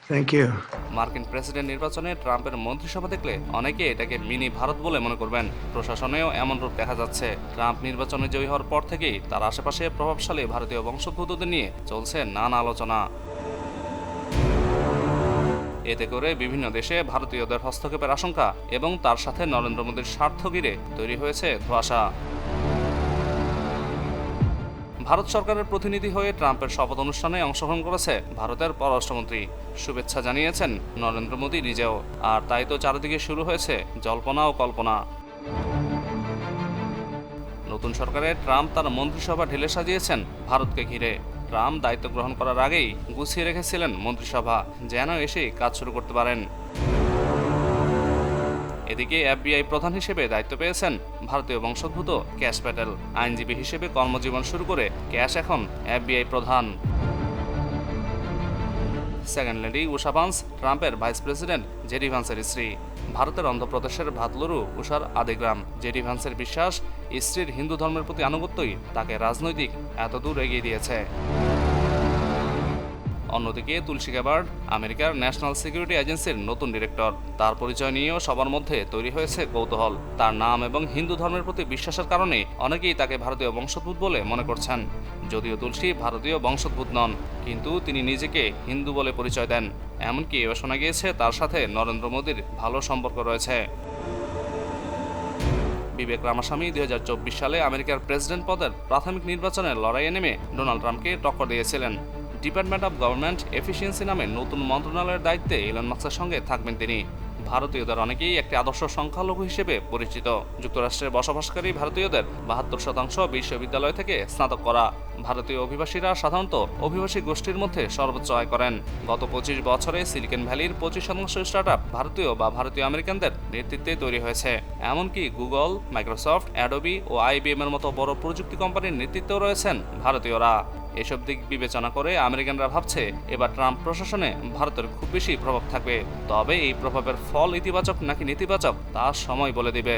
Thank you. মার্কিন president নির্বাচনে ট্রাম্পের মন্ত্রিসভা দেখলে অনেকে এটাকে মিনি ভারত বলে মনে করবেন। প্রশাসনেও এমন রূপ দেখা যাচ্ছে। ট্রাম্প নির্বাচনে জয়ী হওয়ার পর থেকেই তার আশেপাশে প্রভাবশালী ভারতীয় বংশোদ্ভূতদের নিয়ে চলছে নানা আলোচনা। এতে করে বিভিন্ন দেশে ভারতীয়দের হস্তক্ষেপের আশঙ্কা এবং তার সাথে নরেন্দ্র মোদীর স্বার্থ ঘিরে তৈরি হয়েছে ধোঁয়াশা। ভারত সরকারের প্রতিনিধি হয়ে ট্রাম্পের শপথ অনুষ্ঠানে অংশগ্রহণ করেছে ভারতের পররাষ্ট্রমন্ত্রী। শুভেচ্ছা জানিয়েছেন নরেন্দ্র মোদী নিজেও। আর তাই তো চারিদিকে শুরু হয়েছে জল্পনা ও কল্পনা। নতুন সরকারে ট্রাম্প তার মন্ত্রিসভা ঢেলে সাজিয়েছেন ভারতকে ঘিরে। ট্রাম্প দায়িত্ব গ্রহণ করার আগেই গুছিয়ে রেখেছিলেন মন্ত্রিসভা, যেন এসে কাজ শুরু করতে পারেন। এদিকে এফবিআই প্রধান হিসেবে দায়িত্ব পেয়েছেন ভারতীয় বংশোদ্ভূত ক্যাশ প্যাটেল। আইনজীবী হিসেবে কর্মজীবন শুরু করে ক্যাশ এখন এফবিআই প্রধান। সেকেন্ড লেডি উষা ভান্স ট্রাম্পের ভাইস প্রেসিডেন্ট জেডি ভান্সের স্ত্রী। ভারতের অন্ধ্রপ্রদেশের ভাতলুরু উষার আদিগ্রাম। জেডি ভান্সের বিশ্বাস, স্ত্রীর হিন্দু ধর্মের প্রতি আনুগত্যই তাকে রাজনৈতিক এতদূর এগিয়ে দিয়েছে। অন্যদিকে তুলসী গ্যাবার্ড আমেরিকার ন্যাশনাল সিকিউরিটি এজেন্সির নতুন ডিরেক্টর। তার পরিচয় নিয়েও সবার মধ্যে তৈরি হয়েছে কৌতূহল। তার নাম এবং হিন্দু ধর্মের প্রতি বিশ্বাসের কারণে অনেকেই তাকে ভারতীয় বংশোদ্ভূত বলে মনে করছেন। যদিও তুলসী ভারতীয় বংশোদ্ভূত নন, কিন্তু তিনি নিজেকে হিন্দু বলে পরিচয় দেন। এমনকি এও শোনা গিয়েছে তার সাথে নরেন্দ্র মোদীর ভালো সম্পর্ক রয়েছে। বিবেক রামাস্বামী 2024 সালে আমেরিকার প্রেসিডেন্ট পদের প্রাথমিক নির্বাচনের লড়াইয়ে নেমে ডোনাল্ড ট্রাম্পকে টক্কর দিয়েছিলেন। ডিপার্টমেন্ট অব গভর্নমেন্ট এফিসিয়েন্সি নামে নতুন মন্ত্রণালয়ের দায়িত্বে ইলন মাস্কের সঙ্গে থাকবেন তিনি। ভারতীয়দের অনেকেই একটি আদর্শ সংখ্যালঘু হিসেবে পরিচিত। যুক্তরাষ্ট্রে বসবাসকারী ভারতীয়দের 72% বিশ্ববিদ্যালয় থেকে স্নাতক করা। ভারতীয় অভিবাসীরা সাধারণত অভিবাসী গোষ্ঠীর মধ্যে সর্বোচ্চ আয় করেন। গত 25 বছরে সিলিকন ভ্যালির 25% স্টার্টআপ ভারতীয় বা ভারতীয় আমেরিকানদের নেতৃত্বে তৈরি হয়েছে। এমনকি গুগল, মাইক্রোসফট, অ্যাডোবি ও আইবিএম এর মতো বড় প্রযুক্তি কোম্পানির নেতৃত্বেও রয়েছেন ভারতীয়রা। এসব দিক বিবেচনা করে আমেরিকানরা ভাবছে এবার ট্রাম্প প্রশাসনে ভারতের খুব বেশি প্রভাব থাকবে। তবে এই প্রভাবের ফল ইতিবাচক নাকি নেতিবাচক তা সময় বলে দিবে।